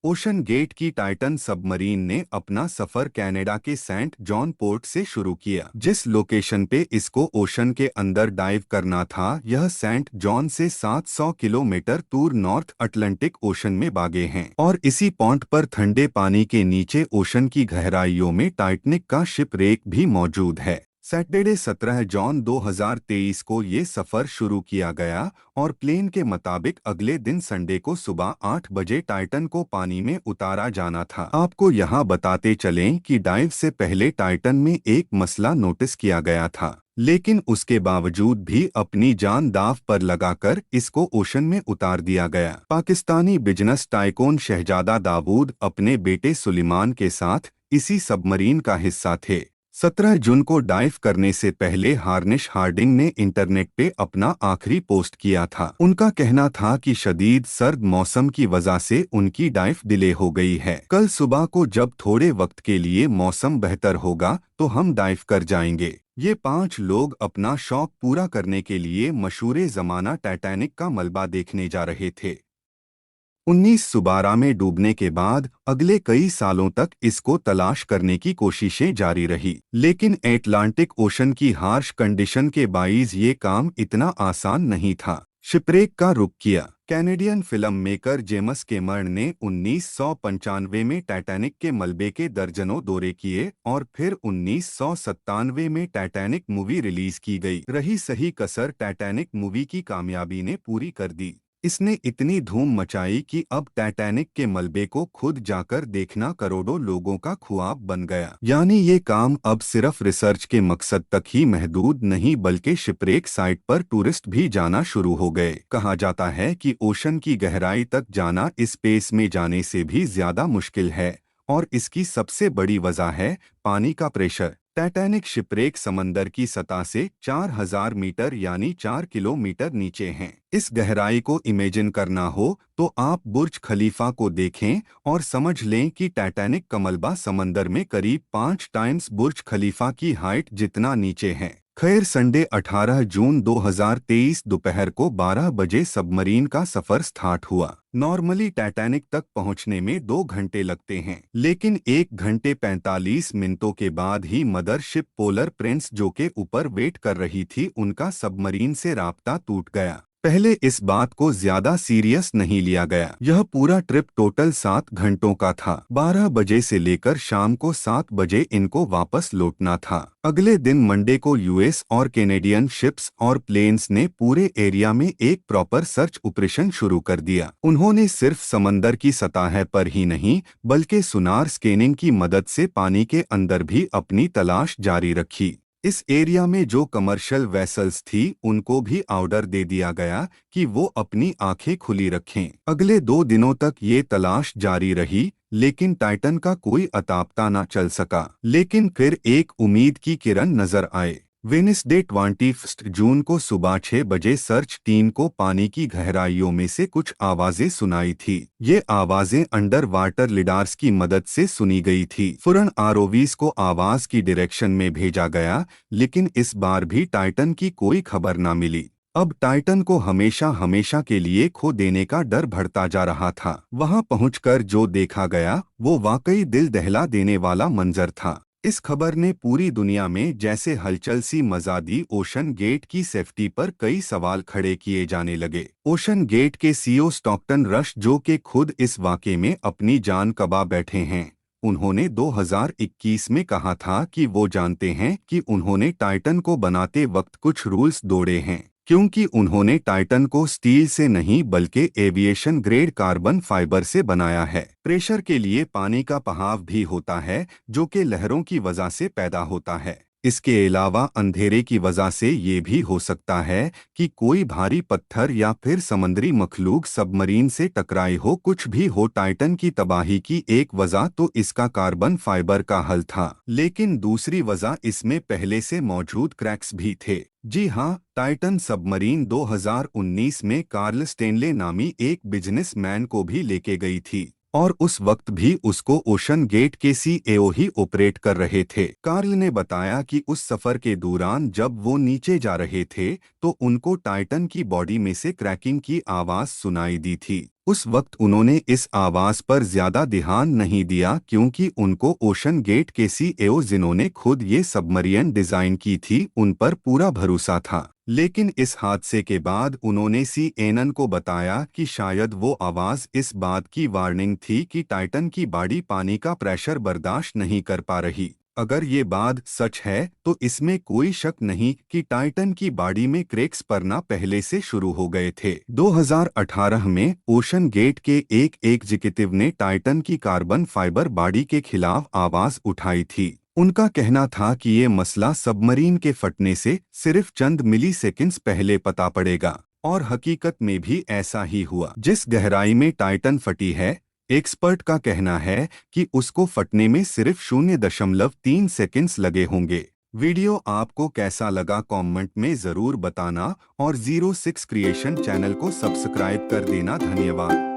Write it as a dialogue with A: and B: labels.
A: Ocean gate की Titan submarine ने अपना सफर कनाडा के सेंट जॉन पोर्ट से शुरू किया। जिस लोकेशन पे इसको ओशन के अंदर डाइव करना था, यह सेंट जॉन से 700 किलोमीटर दूर नॉर्थ अटलांटिक ओशन में बागे हैं और इसी पॉइंट पर ठंडे पानी के नीचे ओशन की गहराइयों में टाइटैनिक का शिपरेक भी मौजूद है। सैटरडे 17 जून 2023 को ये सफर शुरू किया गया और प्लेन के मुताबिक अगले दिन संडे को सुबह 8 बजे टाइटन को पानी में उतारा जाना था। आपको यहाँ बताते चलें कि डाइव से पहले टाइटन में एक मसला नोटिस किया गया था, लेकिन उसके बावजूद भी अपनी जान दांव पर लगाकर इसको ओशन में उतार दिया गया। पाकिस्तानी बिजनेस टाइकून शहजादा दाऊद अपने बेटे सुलेमान के साथ इसी सबमरीन का हिस्सा थे। 17 जून को डाइव करने से पहले हार्निश हार्डिंग ने इंटरनेट पे अपना आखिरी पोस्ट किया था। उनका कहना था कि शदीद सर्द मौसम की वजह से उनकी डाइव डिले हो गई है। कल सुबह को जब थोड़े वक्त के लिए मौसम बेहतर होगा तो हम डाइव कर जाएंगे। ये 5 लोग अपना शौक पूरा करने के लिए मशहूर ज़माना टाइटैनिक का मलबा देखने जा रहे थे। 1912 में डूबने के बाद अगले कई सालों तक इसको तलाश करने की कोशिशें जारी रही, लेकिन अटलांटिक ओशन की हार्श कंडीशन के बाइस ये काम इतना आसान नहीं था। शिपरेक का रुख किया। Canadian film maker James Cameron ने 1995 में टाइटैनिक के मलबे के दर्जनों दौरे किए और फिर 1997 में टाइटैनिक मूवी रिलीज की गई। रही सही कसर टाइटैनिक मूवी की कामयाबी ने पूरी कर दी। इसने इतनी धूम मचाई कि अब टाइटैनिक के मलबे को खुद जाकर देखना करोड़ों लोगों का ख्वाब बन गया। यानी ये काम अब सिर्फ रिसर्च के मकसद तक ही महदूद नहीं, बल्कि शिपरेक साइट पर टूरिस्ट भी जाना शुरू हो गए। कहा जाता है कि ओशन की गहराई तक जाना स्पेस में जाने से भी ज्यादा मुश्किल है और इसकी सबसे बड़ी वजह है पानी का प्रेशर। टाइटैनिक शिपरेक समंदर की सतह से 4000 मीटर यानी 4 किलोमीटर नीचे हैं। इस गहराई को इमेजिन करना हो तो आप बुर्ज खलीफा को देखें और समझ लें कि टाइटैनिक का मलबा समंदर में करीब 5 टाइम्स बुर्ज खलीफा की हाइट जितना नीचे है। खैर, संडे 18 जून 2023 दोपहर को 12 बजे सबमरीन का सफर स्टार्ट हुआ। नॉर्मली टाइटैनिक तक पहुंचने में 2 घंटे लगते हैं, लेकिन 1 घंटे 45 मिनटों के बाद ही मदरशिप पोलर प्रिंस जो के ऊपर वेट कर रही थी, उनका सबमरीन से राब्ता टूट गया। पहले इस बात को ज्यादा सीरियस नहीं लिया गया। यह पूरा ट्रिप टोटल 7 घंटों का था। 12 बजे से लेकर शाम को 7 बजे इनको वापस लौटना था। अगले दिन मंडे को यूएस और कैनेडियन शिप्स और प्लेन्स ने पूरे एरिया में एक प्रॉपर सर्च ऑपरेशन शुरू कर दिया। उन्होंने सिर्फ समंदर की सतह पर ही नहीं, बल्कि सुनार स्कैनिंग की मदद से पानी के अंदर भी अपनी तलाश जारी रखी। इस एरिया में जो कमर्शियल वेसल्स थी, उनको भी ऑर्डर दे दिया गया कि वो अपनी आंखें खुली रखें। अगले 2 दिनों तक ये तलाश जारी रही, लेकिन टाइटन का कोई अता पता न चल सका। लेकिन फिर एक उम्मीद की किरण नजर आए। वेडनेसडे 21 जून को सुबह 6 बजे सर्च टीम को पानी की गहराइयों में से कुछ आवाजें सुनाई थी। ये आवाजें अंडर वाटर लिडार्स की मदद से सुनी गई थी। फौरन आरओवीज को आवाज की डायरेक्शन में भेजा गया, लेकिन इस बार भी टाइटन की कोई खबर न मिली। अब टाइटन को हमेशा हमेशा के लिए खो देने का डर बढ़ता जा रहा था। वहां पहुंचकर जो देखा गया वो वाकई दिल दहला देने वाला मंजर था। इस खबर ने पूरी दुनिया में जैसे हलचल सी मचा दी। ओशन गेट की सेफ्टी पर कई सवाल खड़े किए जाने लगे। ओशन गेट के सीईओ स्टॉकटन रश, जो कि खुद इस वाक़े में अपनी जान गंवा बैठे हैं, उन्होंने 2021 में कहा था कि वो जानते हैं कि उन्होंने टाइटन को बनाते वक्त कुछ रूल्स तोड़े हैं, क्योंकि उन्होंने टाइटन को स्टील से नहीं बल्कि एविएशन ग्रेड कार्बन फाइबर से बनाया है। प्रेशर के लिए पानी का बहाव भी होता है, जो कि लहरों की वजह से पैदा होता है। इसके अलावा अंधेरे की वजह से ये भी हो सकता है कि कोई भारी पत्थर या फिर समुद्री मखलूक सबमरीन से टकराई हो। कुछ भी हो, टाइटन की तबाही की एक वजह तो इसका कार्बन फाइबर का हल था, लेकिन दूसरी वजह इसमें पहले से मौजूद क्रैक्स भी थे। जी हाँ, टाइटन सबमरीन 2019 में कार्ल स्टेनले नामी एक बिजनेसमैन को भी लेके गई थी और उस वक्त भी उसको ओशन गेट के सीईओ ही ऑपरेट कर रहे थे। कार्ल ने बताया कि उस सफर के दौरान जब वो नीचे जा रहे थे तो उनको टाइटन की बॉडी में से क्रैकिंग की आवाज सुनाई दी थी। उस वक्त उन्होंने इस आवाज पर ज्यादा ध्यान नहीं दिया क्योंकि उनको ओशन गेट के सीईओ जिन्होंने खुद ये सबमरीन डिजाइन की थी उन पर पूरा भरोसा था। लेकिन इस हादसे के बाद उन्होंने सीएनएन को बताया कि शायद वो आवाज इस बात की वार्निंग थी कि टाइटन की बॉडी पानी का प्रेशर बर्दाश्त नहीं कर पा रही। अगर ये बात सच है तो इसमें कोई शक नहीं कि टाइटन की बॉडी में क्रैक्स पड़ना पहले से शुरू हो गए थे। 2018 में ओशन गेट के एक एग्जीक्यूटिव ने टाइटन की कार्बन फाइबर बॉडी के खिलाफ आवाज उठाई थी। उनका कहना था कि ये मसला सबमरीन के फटने से सिर्फ चंद मिलीसेकंड्स पहले पता पड़ेगा, और हकीकत में भी ऐसा ही हुआ। जिस गहराई में टाइटन फटी है, एक्सपर्ट का कहना है कि उसको फटने में सिर्फ 0.3 सेकंड्स लगे होंगे। वीडियो आपको कैसा लगा कमेंट में ज़रूर बताना और 06 क्रिएशन चैनल को सब्सक्राइब कर देना। धन्यवाद।